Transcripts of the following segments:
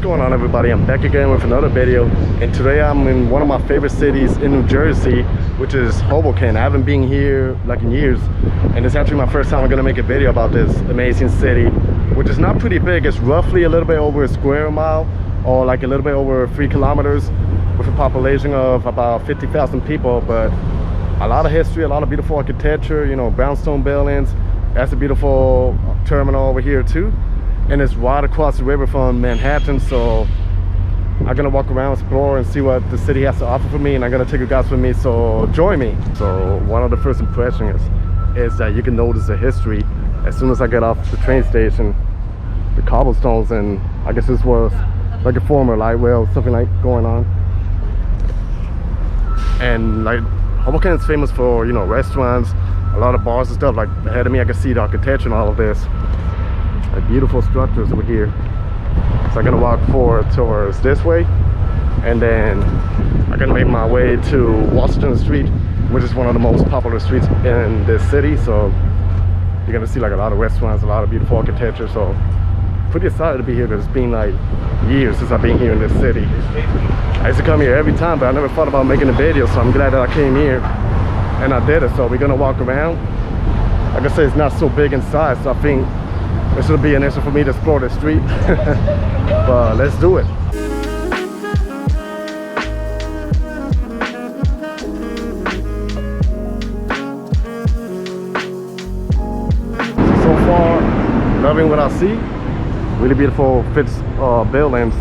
going on, everybody? I'm back again with another video, and today I'm in one of my favorite cities in New Jersey, which is Hoboken. I haven't been here like in years, and it's actually my first time I'm gonna make a video about this amazing city, which is not pretty big. It's roughly a little bit over a square mile, or like a little bit over 3 kilometers, with a population of about 50,000 people, but a lot of history, a lot of beautiful architecture, you know, brownstone buildings. That's a beautiful terminal over here too, and it's right across the river from Manhattan. So I'm gonna walk around, explore, and see what the city has to offer for me, and I'm gonna take you guys with me, so join me. So one of the first impressions is that you can notice the history as soon as I get off the train station. The cobblestones, and I guess this was like a former light rail, something like going on. And like Hoboken is famous for, you know, restaurants, a lot of bars and stuff. Like ahead of me I can see the architecture and all of this, like beautiful structures over here. So I'm gonna walk forward towards this way, and then I'm gonna make my way to Washington Street, which is one of the most popular streets in this city. So you're gonna see like a lot of restaurants, a lot of beautiful architecture. So pretty excited to be here, because it's been like years since I've been here in this city. I used to come here every time, but I never thought about making a video, so I'm glad that I came here and I did it. So we're gonna walk around. Like I said, it's not so big in size, so I think this will be an issue for me to explore the street. But let's do it. So far, loving what I see. Really beautiful fits buildings.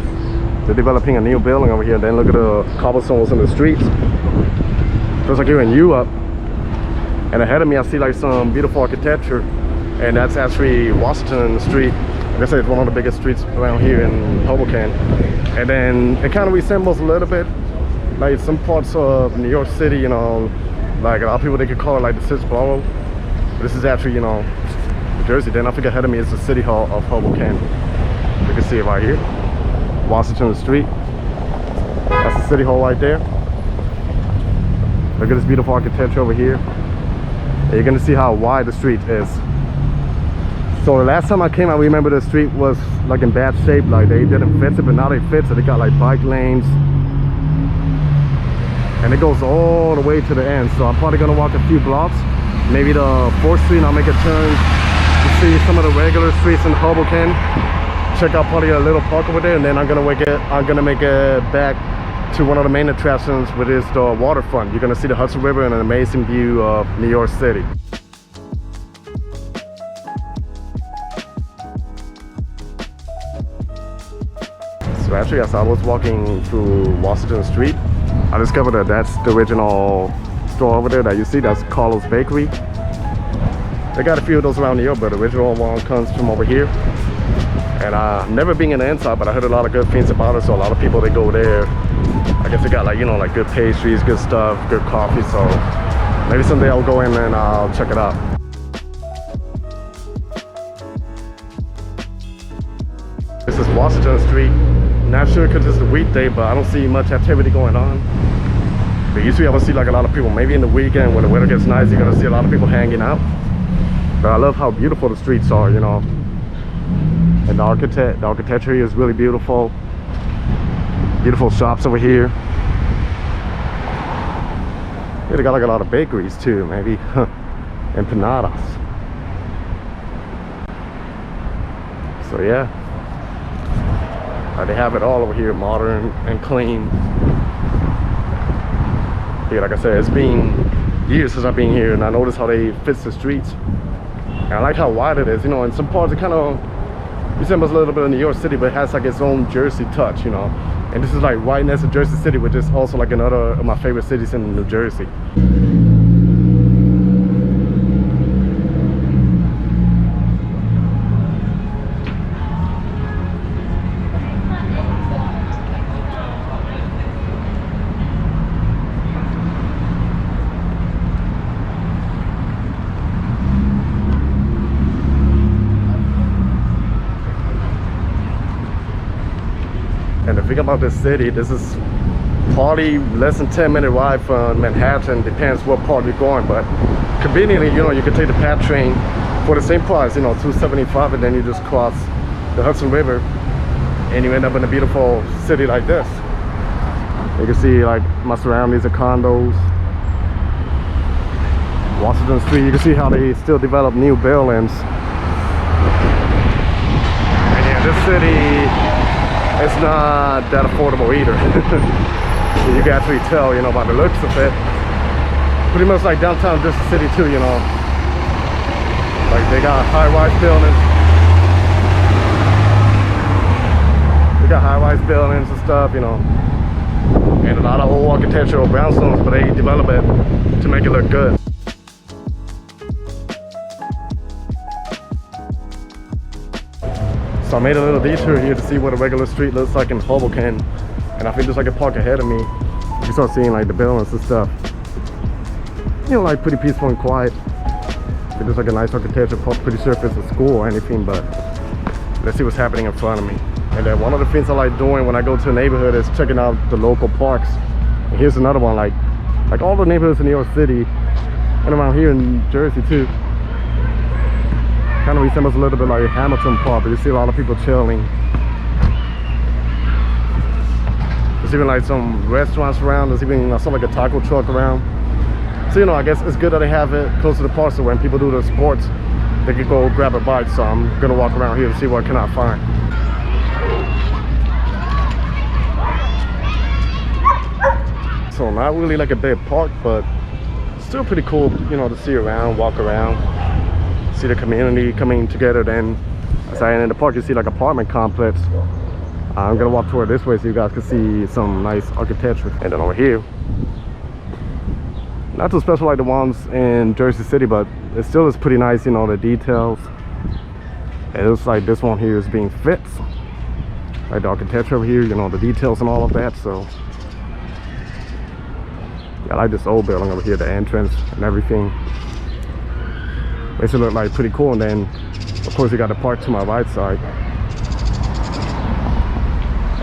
They're developing a new building over here. Then look at the cobblestones in the streets. Feels like you're in Europe. And ahead of me I see like some beautiful architecture, and that's actually Washington Street. Like I said, it's one of the biggest streets around here in Hoboken. And then it kind of resembles a little bit like some parts of New York City, you know, like a lot of people, they could call it like the Sixth Borough. But this is actually, you know, New Jersey. Then I think ahead of me is the City Hall of Hoboken. You can see it right here, Washington Street. That's the City Hall right there. Look at this beautiful architecture over here. And you're gonna see how wide the street is. So the last time I came, I remember the street was like in bad shape, like they didn't fix it, but now they fix it. They got like bike lanes, and it goes all the way to the end. So I'm probably gonna walk a few blocks, maybe the 4th Street, and I'll make a turn to see some of the regular streets in Hoboken. Check out probably a little park over there, and then I'm gonna make it back to one of the main attractions, which is the Waterfront. You're gonna see the Hudson River and an amazing view of New York City. So actually, as I was walking through Washington Street, I discovered that that's the original store over there that you see. That's Carlos Bakery. They got a few of those around New York, but the original one comes from over here. And I've never been in the inside, but I heard a lot of good things about it. So a lot of people, they go there. I guess they got like, you know, like good pastries, good stuff, good coffee. So maybe someday I'll go in and I'll check it out. This is Washington Street. Not sure because it's a weekday, but I don't see much activity going on. But usually I will see like a lot of people. Maybe in the weekend when the weather gets nice, you're gonna see a lot of people hanging out. But I love how beautiful the streets are, you know. And the architecture here is really beautiful. Beautiful shops over here. Yeah, they got like a lot of bakeries too, maybe empanadas. So yeah, they have it all over here, modern and clean. Yeah, like I said, it's been years since I've been here, and I noticed how they fix the streets. And I like how wide it is. You know, in some parts it kind of resembles a little bit of New York City, but it has like its own Jersey touch, you know. And this is like right next to Jersey City, which is also like another of my favorite cities in New Jersey. And the thing about this city, this is probably less than 10-minute ride from Manhattan, depends what part you're going, but conveniently, you know, you can take the PATH train for the same price, you know, $2.75, and then you just cross the Hudson River and you end up in a beautiful city like this. You can see like my surroundings are condos. Washington Street, you can see how they still develop new buildings. And yeah, this city, it's not that affordable either. You can actually tell, you know, by the looks of it. Pretty much like downtown this city too, you know. Like they got high-rise buildings. They got high-rise buildings and stuff, you know. And a lot of old architectural brownstones, but they develop it to make it look good. So I made a little detour here to see what a regular street looks like in Hoboken. And I think there's like a park ahead of me. You start seeing like the buildings and stuff. You know, like pretty peaceful and quiet. There's like a nice architecture park. Pretty sure if it's a school or anything, but let's see what's happening in front of me. And then one of the things I like doing when I go to a neighborhood is checking out the local parks. And here's another one, like all the neighborhoods in New York City and around here in Jersey too. Kind of resembles a little bit like Hamilton Park, but you see a lot of people chilling. There's even like some restaurants around. There's even I saw like a taco truck around. So you know, I guess it's good that they have it close to the park, so when people do their sports, they can go grab a bite. So I'm gonna walk around here to see what can I find. So not really like a big park, but still pretty cool, you know, to see around, walk around, see the community coming together. Then as I enter the park, you see like apartment complex. I'm gonna walk toward this way so you guys can see some nice architecture. And then over here, not too special like the ones in Jersey City, but it still is pretty nice, you know, the details. It looks like this one here is being fixed. Like the architecture over here, you know, the details and all of that. So yeah, I like this old building over here, the entrance and everything. Makes it look like pretty cool. And then of course you got the park to my right side.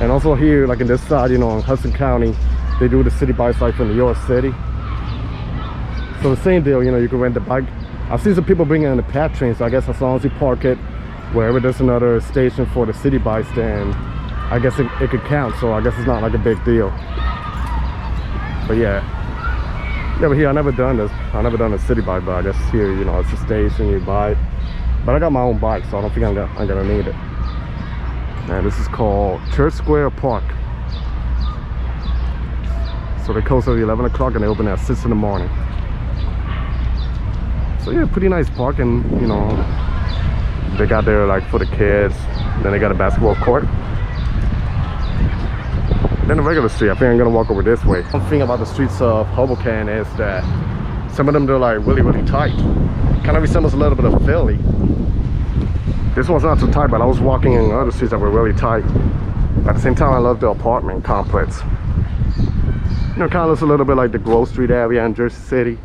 And also here, like in this side, you know, in Hudson County, they do the city bike cycle in New York City. So the same deal, you know, you can rent the bike. I've seen some people bring in the PATH train, so I guess as long as you park it wherever there's another station for the city bikes, then I guess it could count. So I guess it's not like a big deal. But yeah, but here I never done this. I never done a city bike, but I guess here, you know, it's a station, you buy it. But I got my own bike, so I don't think I'm gonna need it. And this is called Church Square Park. So they close at 11 o'clock and they open at 6 in the morning. So yeah, pretty nice park, and you know, they got there like for the kids. Then they got a basketball court. Then the regular street, I think I'm gonna walk over this way. One thing about the streets of Hoboken is that some of them, they're like really, really tight. Kind of resembles a little bit of Philly. This one's not too tight, but I was walking in other streets that were really tight. At the same time, I love the apartment complex. You know, kind of looks a little bit like the Grove Street area in Jersey City.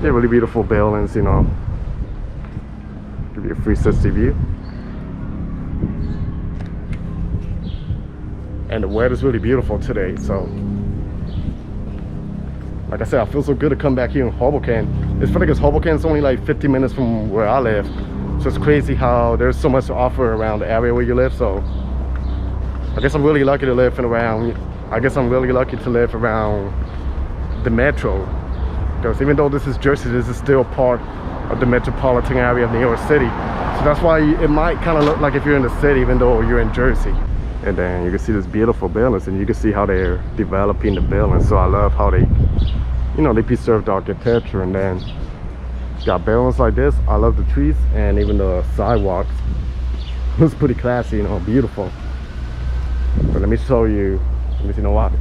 Yeah, really beautiful buildings, you know. Give you a 360 view. And the weather's really beautiful today, so like I said, I feel so good to come back here in Hoboken. It's funny because Hoboken's only like 50 minutes from where I live. So it's crazy how there's so much to offer around the area where you live. So I guess I'm really lucky to live around the metro. Because even though this is Jersey, this is still part of the metropolitan area of New York City. So that's why it might kind of look like if you're in the city, even though you're in Jersey. And then you can see this beautiful buildings, and you can see how they're developing the buildings. So I love how they, you know, they preserve the architecture. And then got buildings like this. I love the trees and even the sidewalks. It's pretty classy, you know, beautiful. But let me show you, you know what?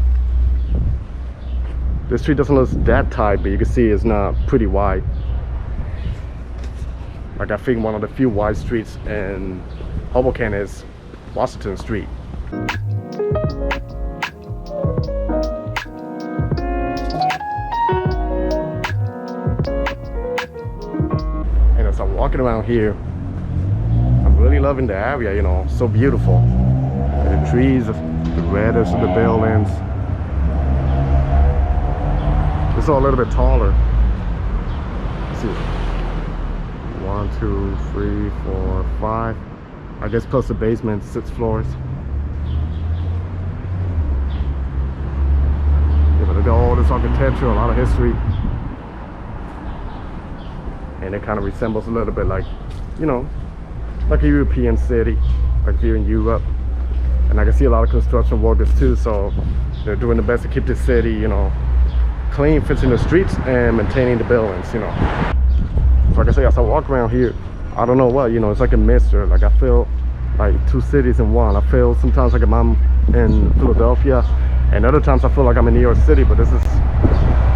This street doesn't look that tight, but you can see it's not pretty wide. Like I think one of the few wide streets in Hoboken is Washington Street. And as I'm walking around here, I'm really loving the area, you know, so beautiful. And the trees, the redness of the buildings. It's all a little bit taller. Let's see. 1, 2, 3, 4, 5. I guess plus the basement, 6 floors. Yeah, but look at all this architecture, a lot of history. And it kind of resembles a little bit like, you know, like a European city, like here in Europe. And I can see a lot of construction workers too, so they're doing the best to keep the city, you know, clean, fixing the streets and maintaining the buildings, you know. So like I say, as I walk around here, I don't know what, you know, it's like a mixture. Like I feel like 2 cities in one. I feel sometimes like I'm in Philadelphia, and other times I feel like I'm in New York City. But this is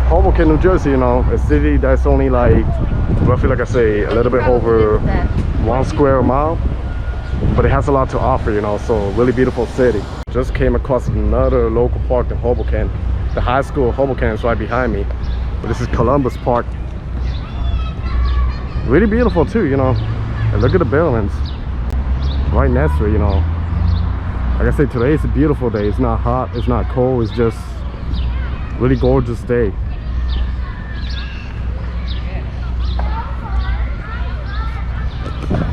Hoboken, New Jersey, you know, a city that's only like, roughly, like I say, a little bit over 1 square mile. But it has a lot to offer, you know, so really beautiful city. Just came across another local park in Hoboken. The high school of Hoboken is right behind me. But this is Columbus Park. Really beautiful too, you know. And look at the buildings right next to it, you know. Like I said, today is a beautiful day. It's not hot, it's not cold, it's just really gorgeous day.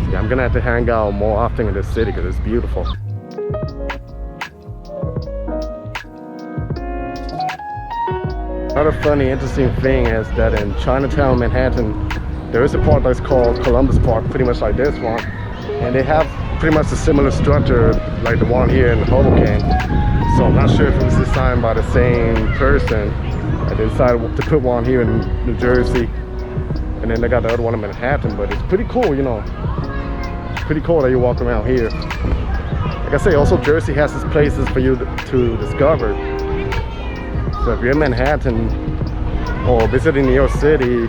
Yeah, I'm gonna have to hang out more often in this city because it's beautiful. Another funny, interesting thing is that in Chinatown, Manhattan, there is a park that's called Columbus Park, pretty much like this one. And they have pretty much a similar structure like the one here in Hoboken. So I'm not sure if it was designed by the same person. And they decided to put one here in New Jersey. And then they got the other one in Manhattan, but it's pretty cool, you know. Pretty cool that you walk around here. Like I say, also Jersey has its places for you to discover. So if you're in Manhattan or visiting New York City,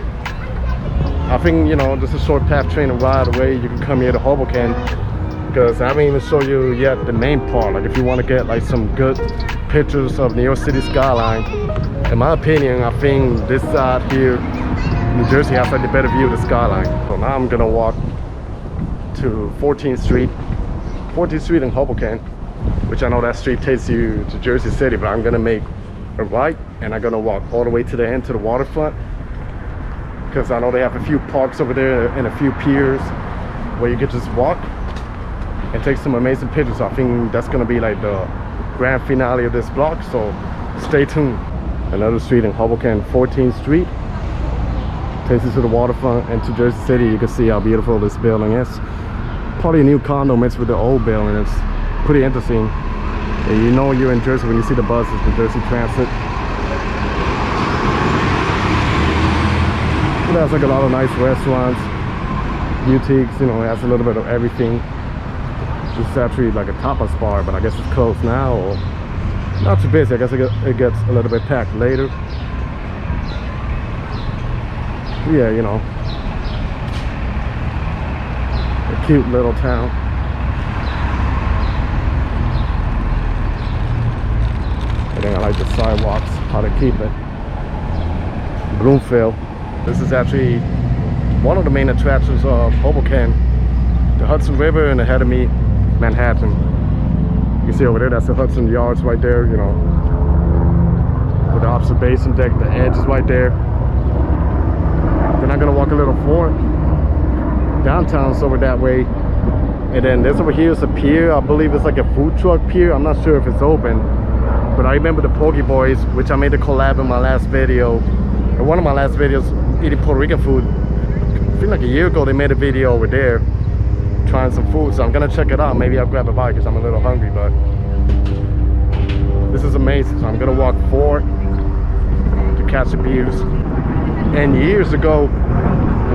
I think, you know, just a short path train ride away, you can come here to Hoboken, because I haven't even shown you yet the main part. Like if you want to get like some good pictures of New York City skyline, in my opinion, I think this side here, New Jersey, has like the better view of the skyline. So now I'm gonna walk to 14th Street in Hoboken, which I know that street takes you to Jersey City, but I'm gonna make a right and I'm gonna walk all the way to the end to the waterfront, because I know they have a few parks over there and a few piers where you can just walk and take some amazing pictures. I think that's gonna be like the grand finale of this vlog, so stay tuned. Another street in Hoboken, 14th Street, takes you to the waterfront and to Jersey City. You can see how beautiful this building is. Probably a new condo mixed with the old building. It's pretty interesting. And you know you're in Jersey when you see the buses, the Jersey Transit. It has like a lot of nice restaurants, boutiques, you know, it has a little bit of everything. This is actually like a tapas bar, but I guess it's closed now, or not too busy. I guess it gets a little bit packed later. Yeah, you know, a cute little town. I think I like the sidewalks, how to keep it. Bloomfield. This is actually one of the main attractions of Hoboken, the Hudson River, and ahead of me, Manhattan. You see over there, that's the Hudson Yards right there, you know, with the observation deck. The edge is right there. Then I'm gonna walk a little forward. Downtown's over that way. And then this over here is a pier. I believe it's like a food truck pier. I'm not sure if it's open. But I remember the Poke Boys, which I made a collab in my last video. In one of my last videos, eating Puerto Rican food. I feel like a year ago they made a video over there trying some food, so I'm gonna check it out. Maybe I'll grab a bite because I'm a little hungry, but this is amazing. So I'm gonna walk forward to catch the beers. And years ago,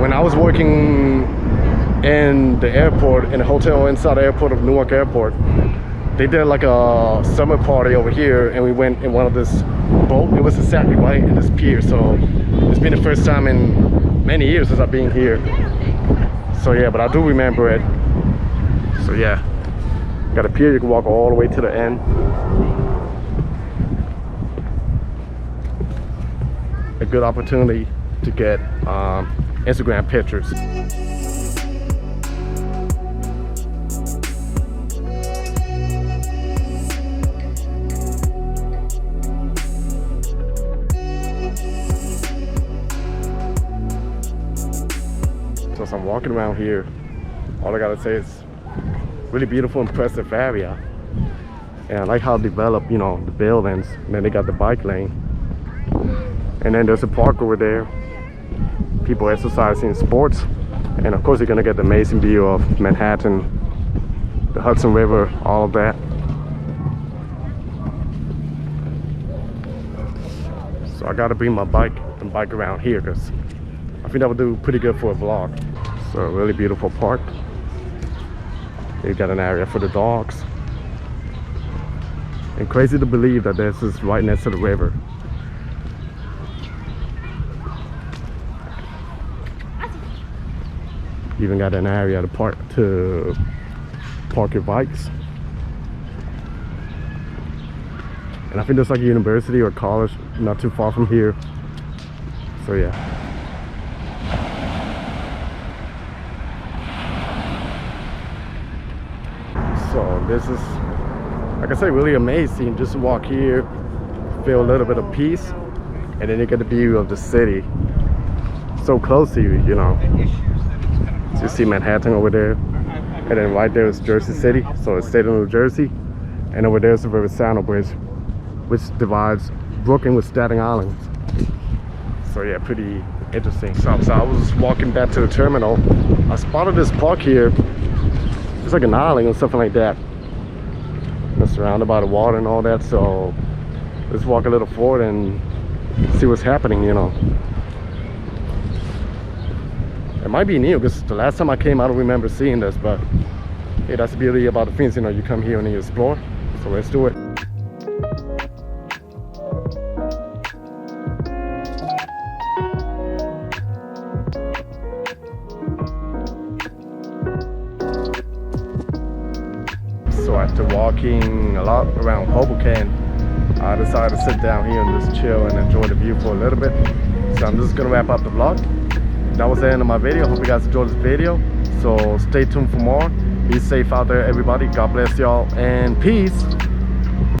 when I was working in the airport, in a hotel inside the airport of Newark Airport, they did like a summer party over here, and we went in one of this boat. It was exactly right in this pier, so it's been the first time in many years since I've been here. So yeah, but I do remember it. So yeah, got a pier, you can walk all the way to the end. A good opportunity to get Instagram pictures. So as I'm walking around here, all I gotta say is Really beautiful, impressive area. And I like how developed, you know, the buildings. And then they got the bike lane. And then there's a park over there. People exercising, sports. And of course you're gonna get the amazing view of Manhattan, the Hudson River, all of that. So I gotta bring my bike and bike around here because I think that would do pretty good for a vlog. So a really beautiful park. You got an area for the dogs. And crazy to believe that this is right next to the river. You even got an area to park your bikes. And I think there's like a university or college not too far from here. So yeah. So this is, like I say, really amazing. Just to walk here, feel a little bit of peace, and then you get the view of the city so close to you, you know. So you see Manhattan over there, and then right there is Jersey City, so it's state of New Jersey, and over there is the Riverside Bridge, which divides Brooklyn with Staten Island. So yeah, pretty interesting. So I was walking back to the terminal. I spotted this park here. It's like an island or something like that. It's surrounded by the water and all that, so let's walk a little forward and see what's happening, you know. It might be new because the last time I came I don't remember seeing this, but hey, that's the beauty about the things, you know, you come here and you explore. So let's do it. So after walking a lot around Hoboken, I decided to sit down here and just chill and enjoy the view for a little bit. So I'm just gonna wrap up the vlog. That was the end of my video. Hope you guys enjoyed this video. So stay tuned for more. Be safe out there, everybody. God bless y'all and peace.